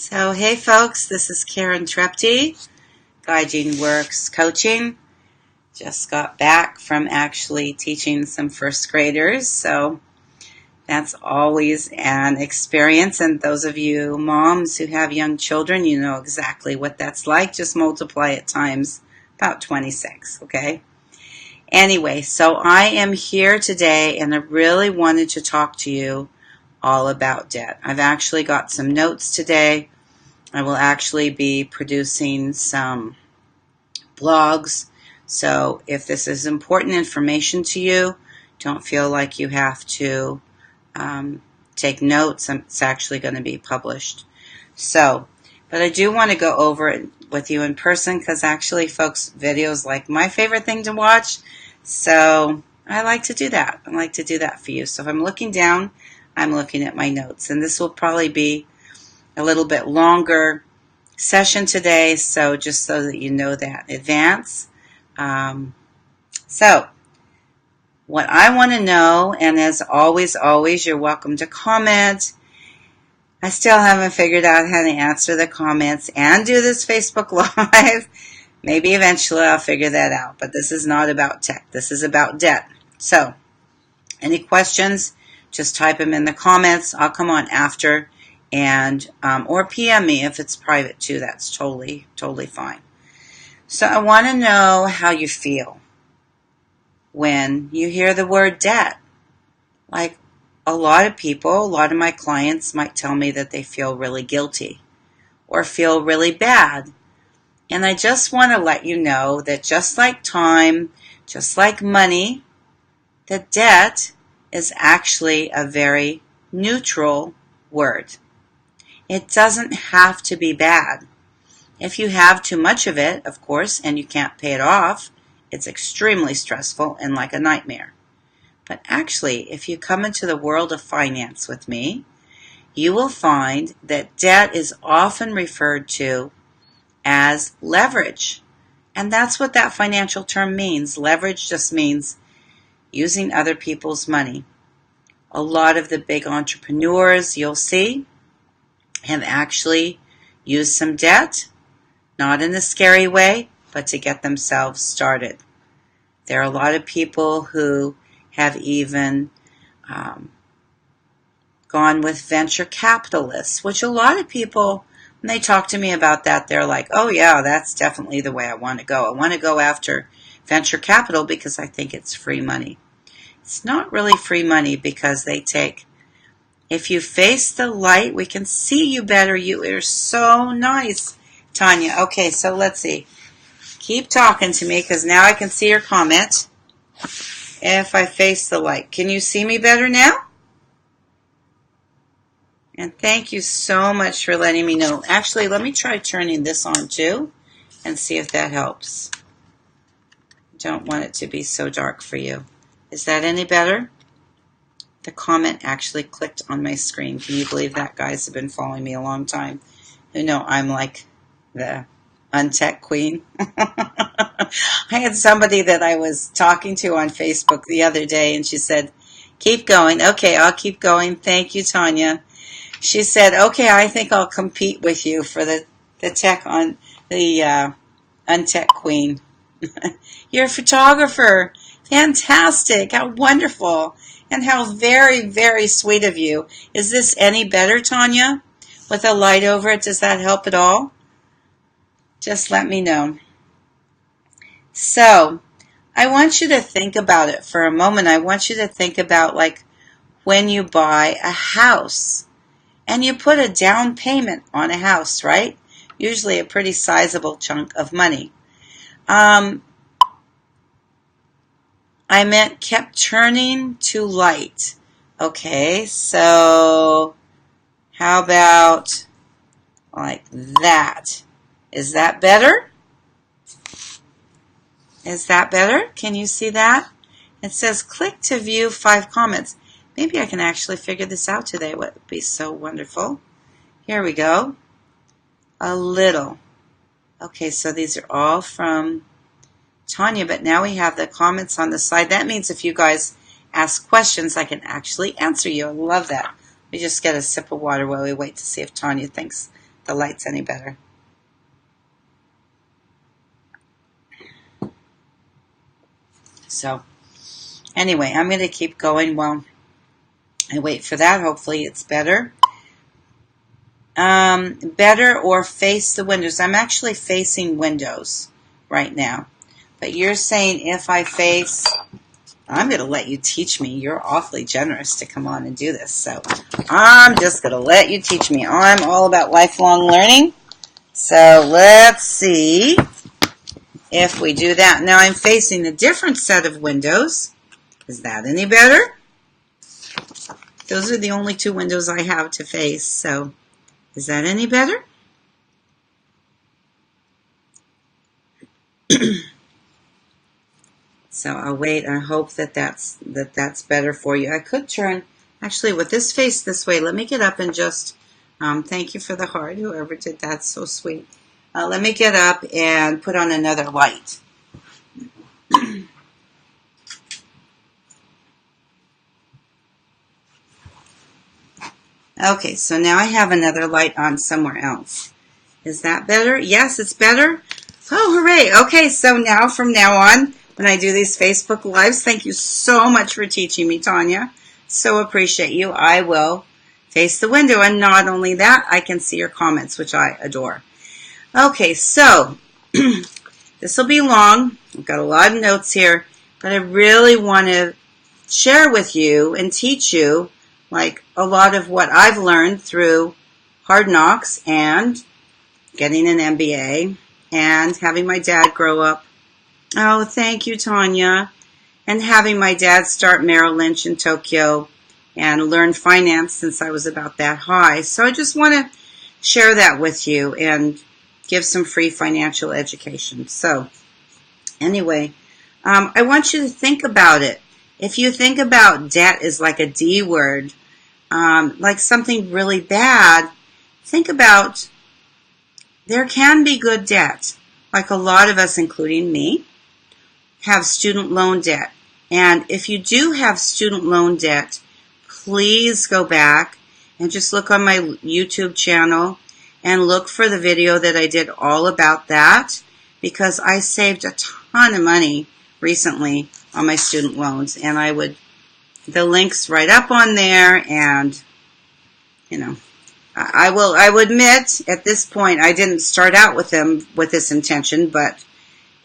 So, hey folks, this is Karen Trepte, Guiding Works Coaching. Just got back from actually teaching some first graders, so that's always an experience. And those of you moms who have young children, you know exactly what that's like. Just multiply it times about 26, okay? Anyway, so I am here today, and I really wanted to talk to you all about debt. I've actually got some notes today. I will actually be producing some blogs. So if this is important information to you, don't feel like you have to take notes. It's actually going to be published. So, but I do want to go over it with you in person because actually, folks, videos like my favorite thing to watch. So I like to do that. I like to do that for you. So if I'm looking down, I'm looking at my notes. And this will probably be a little bit longer session today, so just so that you know that in advance. So what I want to know, and as always, you're welcome to comment. I still haven't figured out how to answer the comments and do this Facebook Live. Maybe eventually I'll figure that out, but this is not about tech. This is about debt. So any questions, just type them in the comments. I'll come on after and or PM me if it's private too. That's totally fine. So I want to know how you feel when you hear the word debt. Like a lot of my clients might tell me that they feel really guilty or feel really bad. And I just want to let you know that just like time, just like money, that debt is actually a very neutral word. It doesn't have to be bad. If you have too much of it, of course, and you can't pay it off, it's extremely stressful and like a nightmare. But actually, if you come into the world of finance with me, you will find that debt is often referred to as leverage. And that's what that financial term means. Leverage just means using other people's money. A lot of the big entrepreneurs you'll see have actually used some debt, not in a scary way, but to get themselves started. There are a lot of people who have even gone with venture capitalists, which a lot of people, when they talk to me about that, they're like, oh yeah, that's definitely the way I want to go. I want to go after venture capital because I think it's free money. It's not really free money because they take, if you face the light, we can see you better. You are so nice, Tanya. Okay, so let's see. Keep talking to me because now I can see your comment. If I face the light, can you see me better now? And thank you so much for letting me know. Actually, let me try turning this on too and see if that helps. Don't want it to be so dark for you. Is that any better? The comment actually clicked on my screen. Can you believe that? Guys have been following me a long time. You know I'm like the untech queen. I had somebody that I was talking to on Facebook the other day, and she said, keep going. Okay, I'll keep going. Thank you, Tanya. She said, okay, I think I'll compete with you for the tech on the untech queen. You're a photographer. Fantastic. How wonderful. And how very, very sweet of you. Is this any better, Tanya? With a light over it, does that help at all? Just let me know. So, I want you to think about it for a moment. I want you to think about like when you buy a house and you put a down payment on a house, right? Usually a pretty sizable chunk of money. I meant kept turning to light. Okay, so how about like that? Is that better? Is that better? Can you see that? It says click to view 5 comments. Maybe I can actually figure this out today. What would be so wonderful. Here we go. A little. Okay, so these are all from Tanya, but now we have the comments on the side. That means if you guys ask questions, I can actually answer you. I love that. We just get a sip of water while we wait to see if Tanya thinks the light's any better. So anyway, I'm going to keep going while I wait for that. Hopefully it's better. Better or face the windows. I'm actually facing windows right now. But you're saying if I face... I'm going to let you teach me. You're awfully generous to come on and do this. So I'm just going to let you teach me. I'm all about lifelong learning. So let's see if we do that. Now I'm facing a different set of windows. Is that any better? Those are the only two windows I have to face. So is that any better? So I'll wait. I hope that's better for you. I could turn, actually, with this face this way. Let me get up and just, thank you for the heart, whoever did that. So sweet. Let me get up and put on another light. Okay, so now I have another light on somewhere else. Is that better? Yes, it's better. Oh, hooray. Okay, so now from now on, when I do these Facebook Lives, thank you so much for teaching me, Tanya. So appreciate you. I will face the window, and not only that, I can see your comments, which I adore. Okay, so this will be long. I've got a lot of notes here, but I really want to share with you and teach you like a lot of what I've learned through Hard Knocks and getting an MBA and having my dad grow up. Oh, thank you, Tanya. And having my dad start Merrill Lynch in Tokyo and learn finance since I was about that high. So I just want to share that with you and give some free financial education. So anyway, I want you to think about it. If you think about debt as like a D word, like something really bad, think about there can be good debt. Like a lot of us, including me, have student loan debt. And if you do have student loan debt, please go back and just look on my YouTube channel and look for the video that I did all about that, because I saved a ton of money recently on my student loans, and the link's right up on there. And you know, I will admit at this point I didn't start out with them with this intention, but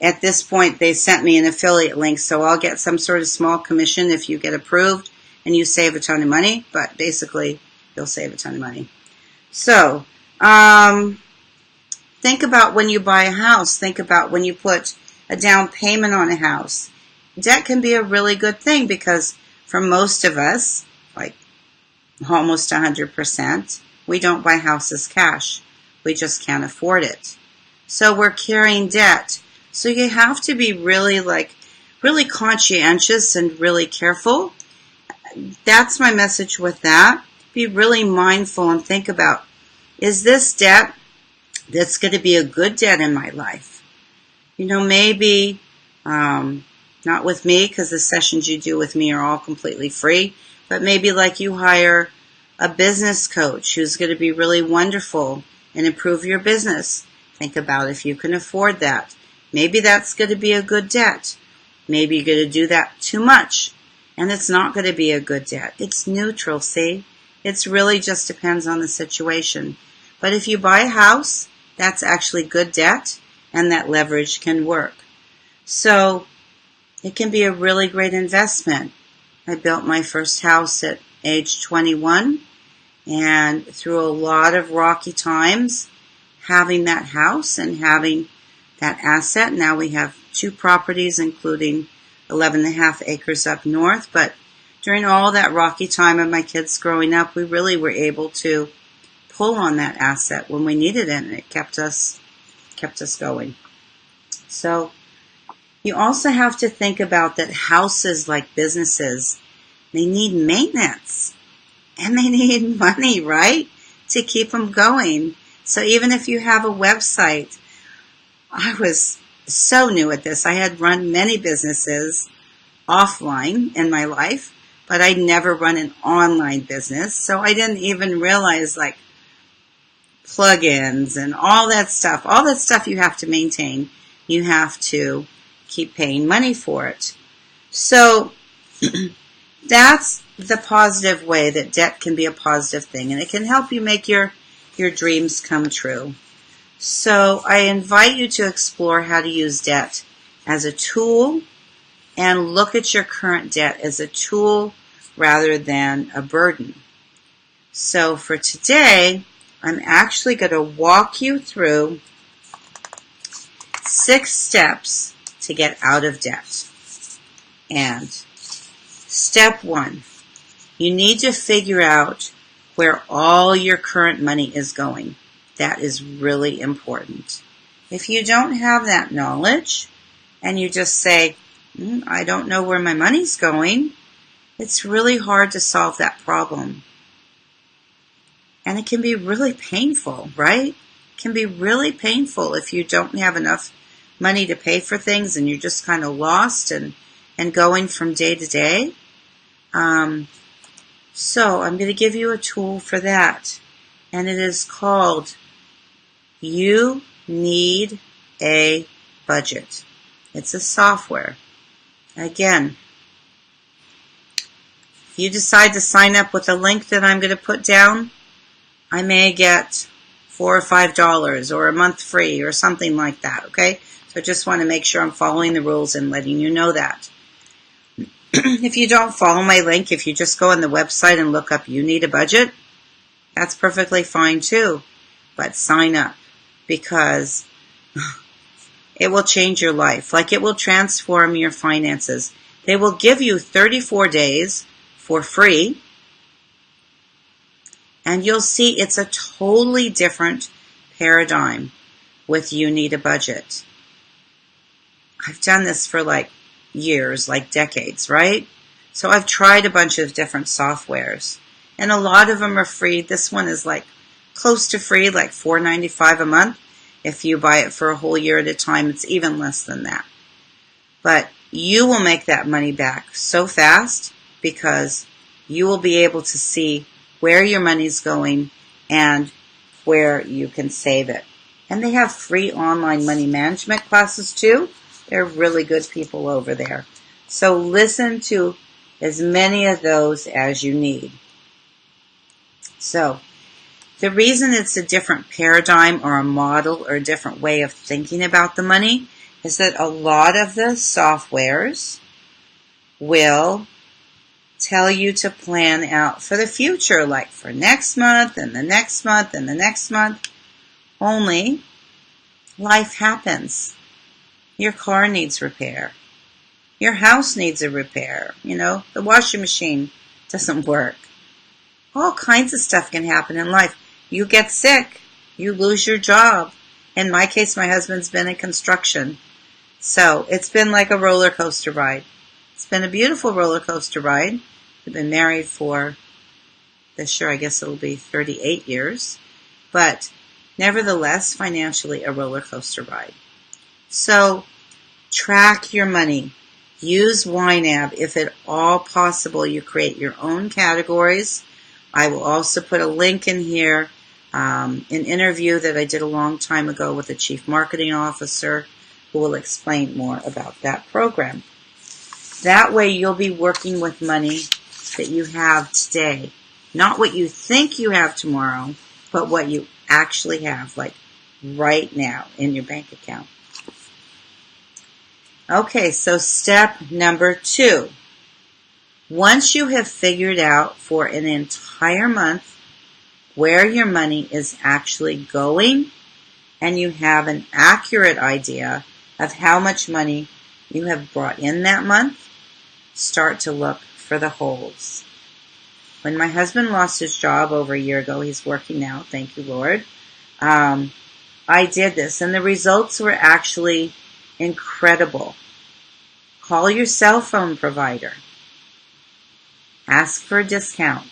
at this point they sent me an affiliate link, so I'll get some sort of small commission if you get approved and you save a ton of money, but basically you'll save a ton of money. So think about when you buy a house. Think about when you put a down payment on a house. Debt can be a really good thing because for most of us, like almost 100%, we don't buy houses cash. We just can't afford it. So we're carrying debt. So you have to be really conscientious and really careful. That's my message with that. Be really mindful and think about, is this debt that's going to be a good debt in my life? You know, maybe not with me, because the sessions you do with me are all completely free, but maybe like you hire a business coach who's going to be really wonderful and improve your business. Think about if you can afford that. Maybe that's going to be a good debt. Maybe you're going to do that too much, and it's not going to be a good debt. It's neutral, see? It really just depends on the situation. But if you buy a house, that's actually good debt, and that leverage can work. So it can be a really great investment. I built my first house at age 21, and through a lot of rocky times, having that house and having that asset. Now we have 2 properties, including 11.5 acres up north. But during all that rocky time of my kids growing up, we really were able to pull on that asset when we needed it, and it kept us going. So you also have to think about that houses, like businesses, they need maintenance and they need money, right, to keep them going. So even if you have a website, I was so new at this. I had run many businesses offline in my life, but I'd never run an online business. So I didn't even realize, like, plugins and all that stuff you have to maintain. You have to keep paying money for it. So that's the positive way that debt can be a positive thing, and it can help you make your dreams come true. So I invite you to explore how to use debt as a tool and look at your current debt as a tool rather than a burden. So for today, I'm actually going to walk you through 6 steps to get out of debt. And step 1, you need to figure out where all your current money is going. That is really important. If you don't have that knowledge and you just say, I don't know where my money's going, it's really hard to solve that problem. And it can be really painful, right? It can be really painful if you don't have enough money to pay for things and you're just kind of lost and going from day to day. So I'm going to give you a tool for that. And it is called You Need a Budget. It's a software. Again, if you decide to sign up with a link that I'm going to put down, I may get $4 or $5 or a month free or something like that, okay? So I just want to make sure I'm following the rules and letting you know that. If you don't follow my link, if you just go on the website and look up You Need a Budget, that's perfectly fine too. But sign up, because it will change your life. Like, it will transform your finances. They will give you 34 days for free, and you'll see it's a totally different paradigm with You Need a Budget. I've done this for like years, like decades, right? So I've tried a bunch of different softwares, and a lot of them are free. This one is like close to free, like $4.95 a month. If you buy it for a whole year at a time, it's even less than that. But you will make that money back so fast because you will be able to see where your money's going and where you can save it. And they have free online money management classes too. They're really good people over there. So listen to as many of those as you need. So the reason it's a different paradigm or a model or a different way of thinking about the money is that a lot of the softwares will tell you to plan out for the future, like for next month and the next month and the next month. Only life happens. Your car needs repair. Your house needs a repair. The washing machine doesn't work. All kinds of stuff can happen in life. You get sick. You lose your job. In my case, my husband's been in construction. So it's been like a roller coaster ride. It's been a beautiful roller coaster ride. We've been married for this year, I guess it'll be 38 years. But nevertheless, financially, a roller coaster ride. So track your money. Use YNAB. If at all possible, you create your own categories. I will also put a link in here, an interview that I did a long time ago with a chief marketing officer who will explain more about that program. That way you'll be working with money that you have today. Not what you think you have tomorrow, but what you actually have, like right now in your bank account. Okay, so step number 2. Once you have figured out for an entire month where your money is actually going, and you have an accurate idea of how much money you have brought in that month, start to look for the holes. When my husband lost his job over a year ago, he's working now, thank you, Lord, I did this, and the results were actually incredible. Call your cell phone provider. Ask for a discount.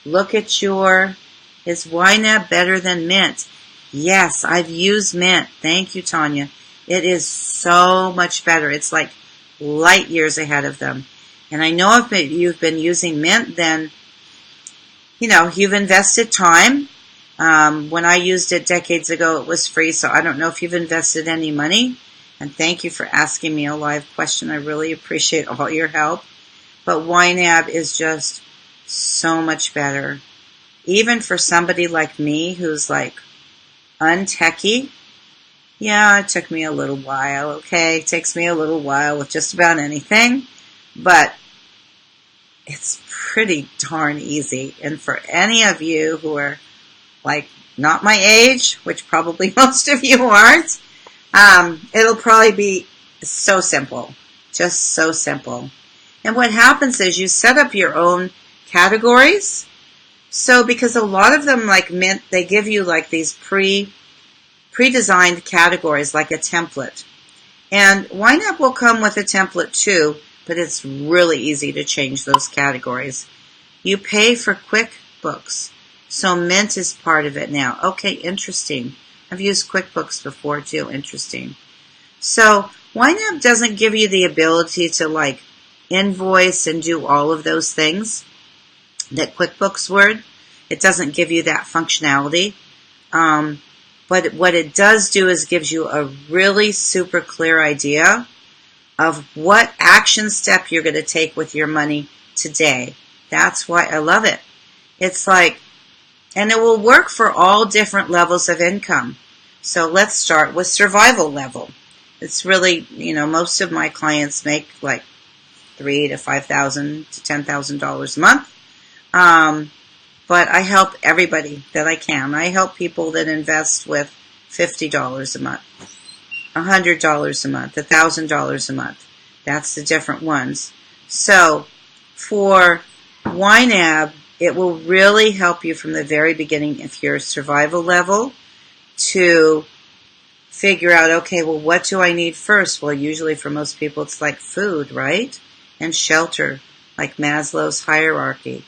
Look at is YNAB better than Mint? Yes, I've used Mint. Thank you, Tanya. It is so much better. It's like light years ahead of them. And I know if you've been using Mint, then, you've invested time When I used it decades ago, it was free, so I don't know if you've invested any money. And thank you for asking me a live question. I really appreciate all your help. But YNAB is just so much better. Even for somebody like me who's like untechy. Yeah, it took me a little while, okay? It takes me a little while with just about anything. But it's pretty darn easy. And for any of you who are like not my age, which probably most of you aren't, it'll probably be so simple. Just so simple. And what happens is you set up your own categories. So because a lot of them like Mint, they give you like these pre-designed categories like a template. And YNAB will come with a template too, but it's really easy to change those categories. You pay for QuickBooks. So Mint is part of it now. Okay, interesting. I've used QuickBooks before too. Interesting. So YNAB doesn't give you the ability to like invoice and do all of those things that QuickBooks would. It doesn't give you that functionality. But what it does do is gives you a really super clear idea of what action step you're going to take with your money today. That's why I love it. It's like, and it will work for all different levels of income. So let's start with survival level. It's really, most of my clients make like $3,000 to $5,000 to $10,000 a month. But I help everybody that I can. I help people that invest with $50 a month, $100 a month, $1,000 a month. That's the different ones. So for YNAB, it will really help you from the very beginning if you're survival level to figure out, okay, well, what do I need first? Well, usually for most people, it's like food, right? And shelter, like Maslow's hierarchy.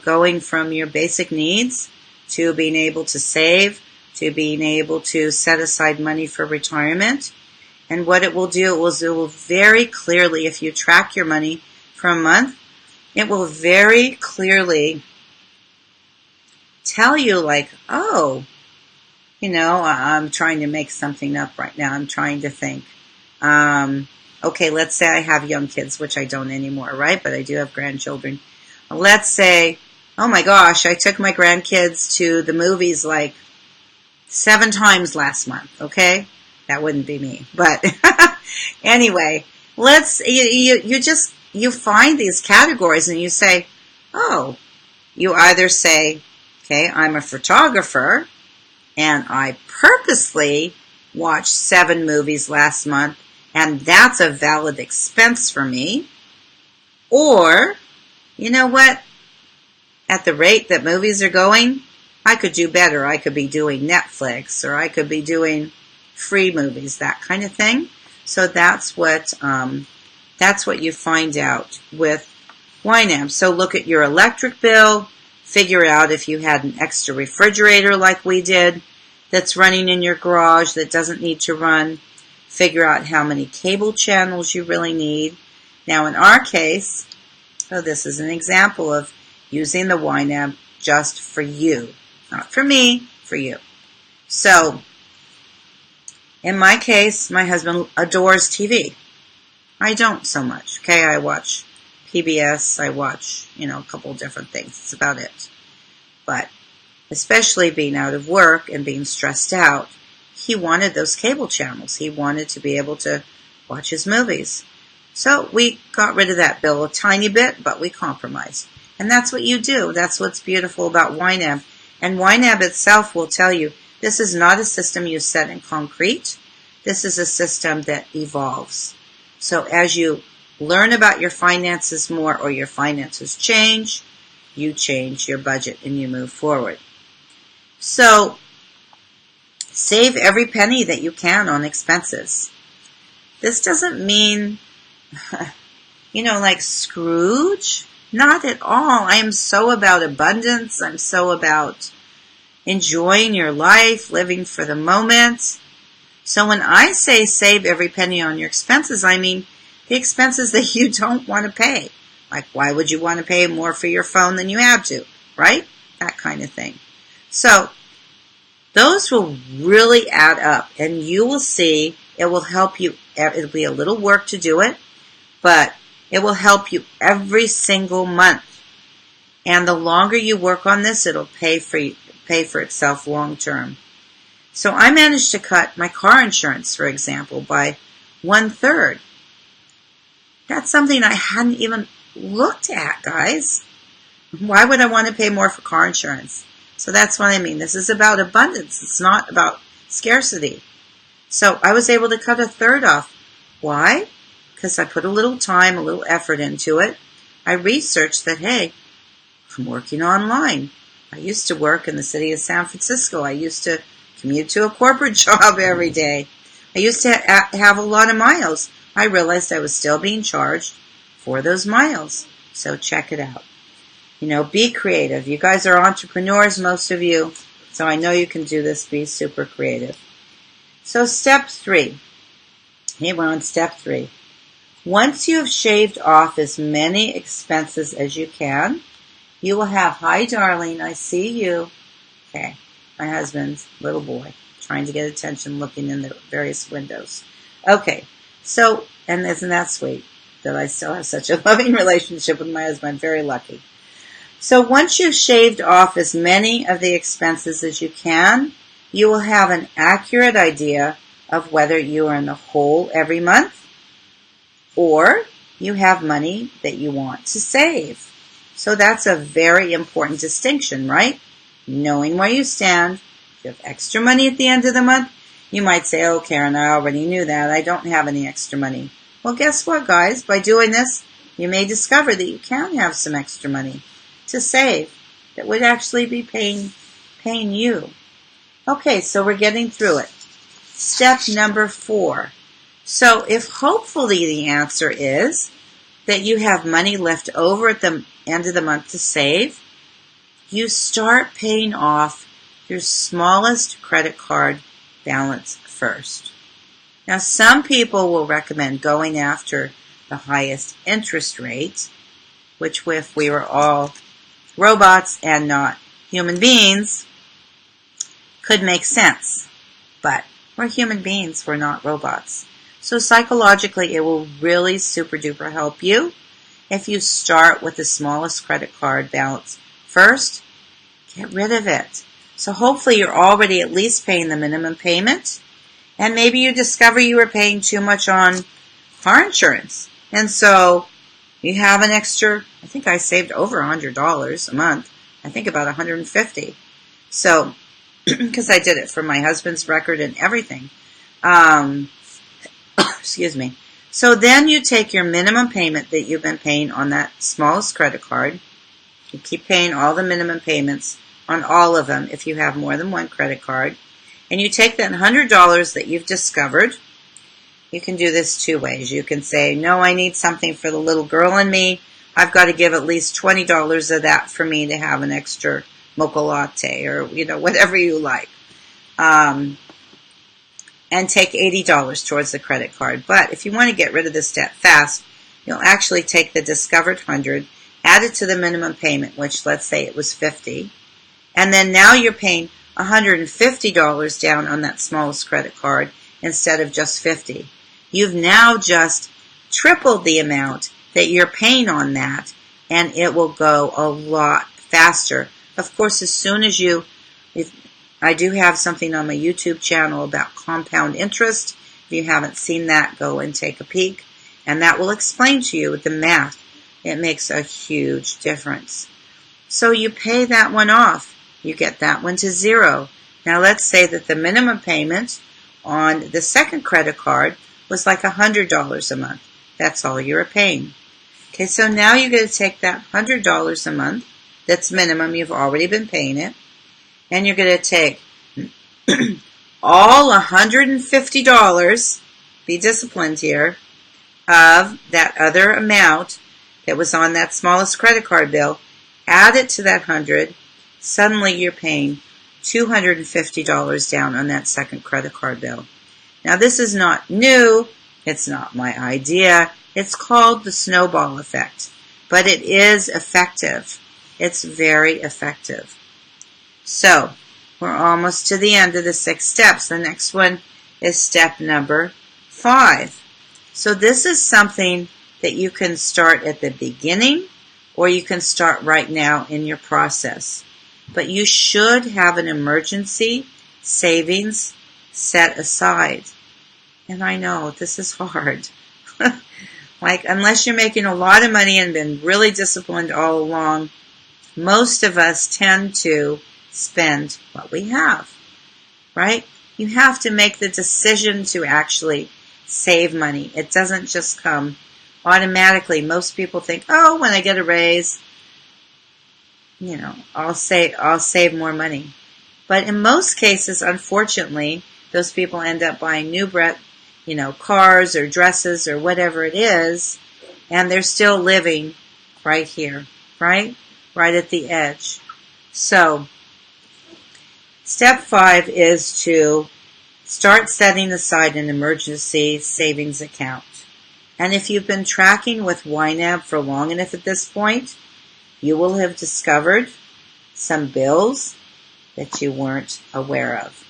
Going from your basic needs to being able to save, to being able to set aside money for retirement. And what it will do, it will very clearly, if you track your money for a month, it will very clearly tell you like, oh, I'm trying to make something up right now. I'm trying to think. Okay, let's say I have young kids, which I don't anymore, right? But I do have grandchildren. Let's say, oh my gosh, I took my grandkids to the movies like 7 times last month, okay? That wouldn't be me. But anyway, you find these categories and you say, oh, you either say, okay, I'm a photographer and I purposely watched 7 movies last month and that's a valid expense for me. Or, you know what? At the rate that movies are going, I could do better. I could be doing Netflix or I could be doing free movies, that kind of thing. So that's what you find out with YNAB. So look at your electric bill, figure out if you had an extra refrigerator like we did that's running in your garage that doesn't need to run. Figure out how many cable channels you really need. Now in our case, so this is an example of using the YNAB just for you. Not for me, for you. So, in my case, my husband adores TV. I don't so much. Okay, I watch PBS, I watch, a couple of different things. That's about it. But, especially being out of work and being stressed out, he wanted those cable channels. He wanted to be able to watch his movies. So we got rid of that bill a tiny bit, but we compromised. And that's what you do. That's what's beautiful about YNAB. And YNAB itself will tell you, this is not a system you set in concrete. This is a system that evolves. So as you learn about your finances more or your finances change, you change your budget and you move forward. So save every penny that you can on expenses. This doesn't mean like Scrooge. Not at all. I am so about abundance. I'm so about enjoying your life, living for the moment. So when I say save every penny on your expenses, I mean the expenses that you don't want to pay. Like, why would you want to pay more for your phone than you have to, right? That kind of thing. So those will really add up, and you will see it will help you. It'll be a little work to do it, but it will help you every single month. And the longer you work on this, it'll pay for itself long term. So I managed to cut my car insurance, for example, by 1/3. That's something I hadn't even looked at, guys. Why would I want to pay more for car insurance? So that's what I mean. This is about abundance. It's not about scarcity. So I was able to cut 1/3 off. Why? Because I put a little time, a little effort into it. I researched that, hey, I'm working online. I used to work in the city of San Francisco. I used to commute to a corporate job every day. I used to have a lot of miles. I realized I was still being charged for those miles. So check it out. Be creative. You guys are entrepreneurs, most of you. So I know you can do this. Be super creative. So step 3. Here we're on step 3. Once you have shaved off as many expenses as you can, you will have, hi darling, I see you. Okay, my husband's little boy trying to get attention looking in the various windows. Okay, so, and isn't that sweet that I still have such a loving relationship with my husband? I'm very lucky. So once you've shaved off as many of the expenses as you can, you will have an accurate idea of whether you are in the hole every month or you have money that you want to save. So that's a very important distinction, right? Knowing where you stand. If you have extra money at the end of the month, you might say, oh, Karen, I already knew that. I don't have any extra money. Well, guess what, guys? By doing this, you may discover that you can have some extra money to save that would actually be paying you. Okay, so we're getting through it. Step number 4. So if hopefully the answer is that you have money left over at the end of the month to save, you start paying off your smallest credit card balance first. Now, some people will recommend going after the highest interest rate, which if we were all robots and not human beings, could make sense. But we're human beings, we're not robots. So psychologically, it will really super duper help you if you start with the smallest credit card balance first. Get rid of it. So hopefully you're already at least paying the minimum payment, and maybe you discover you were paying too much on car insurance. And so you have an extra, I think I saved over $100 a month. I think about $150. So, because I did it for my husband's record and everything. Excuse me. So then you take your minimum payment that you've been paying on that smallest credit card. You keep paying all the minimum payments on all of them if you have more than one credit card. And you take that $100 that you've discovered. You can do this 2 ways. You can say, no, I need something for the little girl in me. I've got to give at least $20 of that for me to have an extra mocha latte or, whatever you like. And take $80 towards the credit card. But if you want to get rid of this debt fast, you'll actually take the discovered 100, add it to the minimum payment, which let's say it was $50, and then now you're paying $150 down on that smallest credit card instead of just $50. You've now just tripled the amount that you're paying on that, and it will go a lot faster. Of course, as soon as I do have something on my YouTube channel about compound interest. If you haven't seen that, go and take a peek. And that will explain to you with the math. It makes a huge difference. So you pay that one off. You get that one to 0. Now let's say that the minimum payment on the second credit card was like $100 a month. That's all you're paying. Okay, so now you're going to take that $100 a month. That's minimum. You've already been paying it. And you're going to take all $150, be disciplined here, of that other amount that was on that smallest credit card bill, add it to that 100, suddenly you're paying $250 down on that second credit card bill. Now this is not new, it's not my idea, it's called the snowball effect, but it is effective. It's very effective. So, We're almost to the end of the 6 steps. The next one is step number 5. So this is something that you can start at the beginning, or you can start right now in your process. But you should have an emergency savings set aside. And I know this is hard. Like, unless you're making a lot of money and been really disciplined all along, most of us tend to spend what we have, right? You have to make the decision to actually save money. It doesn't just come automatically. Most people think, oh, when I get a raise, I'll save more money. But in most cases, unfortunately, those people end up buying new cars or dresses or whatever it is, and they're still living right here, right at the edge. So, step 5 is to start setting aside an emergency savings account. And if you've been tracking with YNAB for long enough at this point, you will have discovered some bills that you weren't aware of.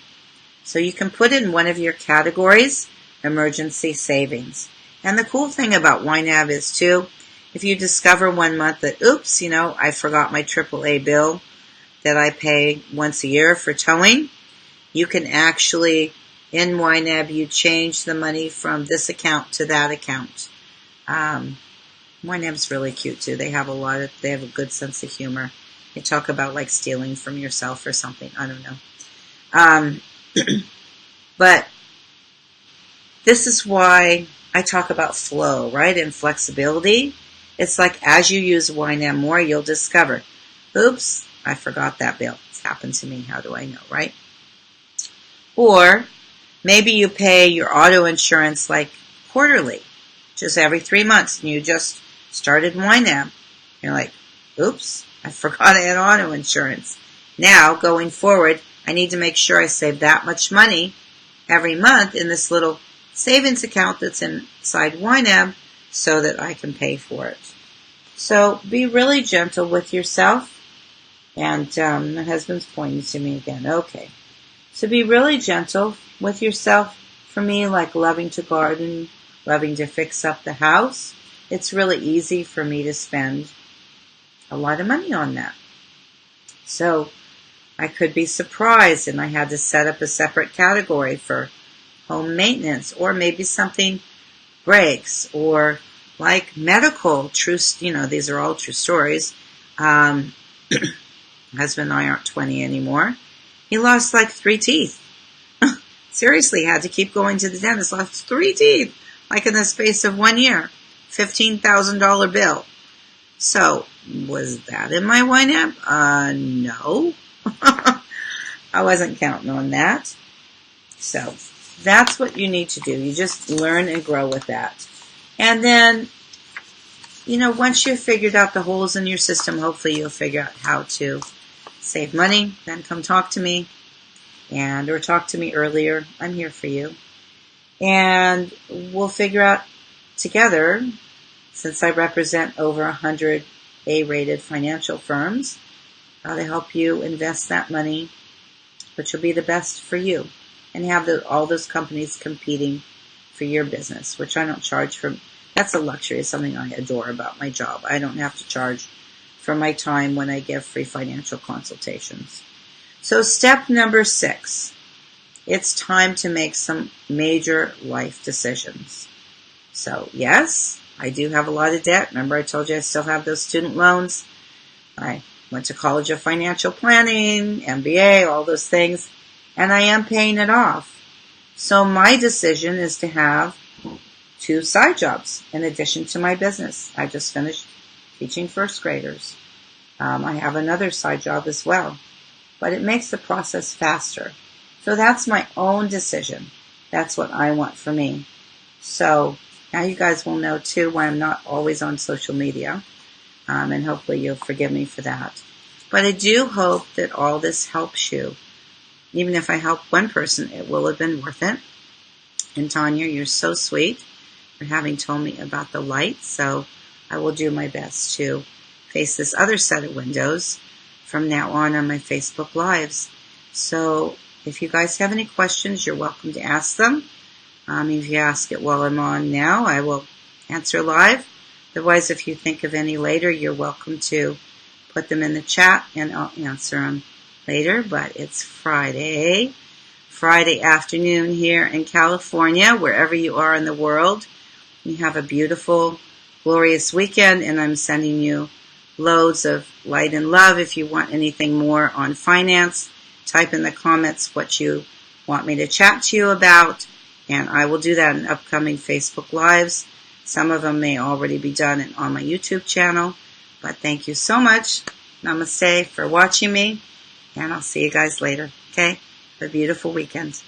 So you can put in one of your categories, emergency savings. And the cool thing about YNAB is too, if you discover one month that, oops, I forgot my AAA bill that I pay once a year for towing, you can actually, in YNAB, you change the money from this account to that account. YNAB's really cute too. They have a good sense of humor. They talk about like stealing from yourself or something. I don't know. But this is why I talk about flow, right? And flexibility. It's like as you use YNAB more, you'll discover, oops, I forgot that bill. It's happened to me. How do I know, right? Or maybe you pay your auto insurance like quarterly, just every 3 months, and you just started YNAB. You're like, oops, I forgot I had auto insurance. Now, going forward, I need to make sure I save that much money every month in this little savings account that's inside YNAB so that I can pay for it. So be really gentle with yourself. And my husband's pointing to me again. Okay. So be really gentle with yourself. For me, like loving to garden, loving to fix up the house, it's really easy for me to spend a lot of money on that. So I could be surprised and I had to set up a separate category for home maintenance, or maybe something breaks, or like medical, these are all true stories. Husband and I aren't 20 anymore. He lost like 3 teeth. Seriously, had to keep going to the dentist. Lost 3 teeth, like in the space of 1 year. $15,000 bill. So, was that in my YNAB? No. I wasn't counting on that. So, that's what you need to do. You just learn and grow with that. And then, once you've figured out the holes in your system, hopefully you'll figure out how to save money. Then come talk to me. Or talk to me earlier. I'm here for you. And we'll figure out together, since I represent over 100 A-rated financial firms, how to help you invest that money, which will be the best for you, and have all those companies competing for your business, which I don't charge for. That's a luxury. It's something I adore about my job. I don't have to charge for my time when I give free financial consultations. So step number 6, it's time to make some major life decisions. So yes, I do have a lot of debt. Remember I told you I still have those student loans. I went to College of Financial Planning, MBA, all those things, and I am paying it off. So my decision is to have 2 side jobs in addition to my business. I just finished teaching first graders. I have another side job as well, but it makes the process faster. So that's my own decision. That's what I want for me. So now you guys will know too why I'm not always on social media, and hopefully you'll forgive me for that. But I do hope that all this helps you. Even if I help one person, it will have been worth it. And Tanya, you're so sweet for having told me about the light. So I will do my best to face this other set of windows from now on my Facebook Lives. So if you guys have any questions, you're welcome to ask them. If you ask it while I'm on now, I will answer live. Otherwise, if you think of any later, you're welcome to put them in the chat and I'll answer them later. But it's Friday afternoon here in California, wherever you are in the world. You have a beautiful, glorious weekend, and I'm sending you loads of light and love. If you want anything more on finance, type in the comments what you want me to chat to you about, and I will do that in upcoming Facebook Lives. Some of them may already be done on my YouTube channel, but thank you so much. Namaste for watching me, and I'll see you guys later, okay? Have a beautiful weekend.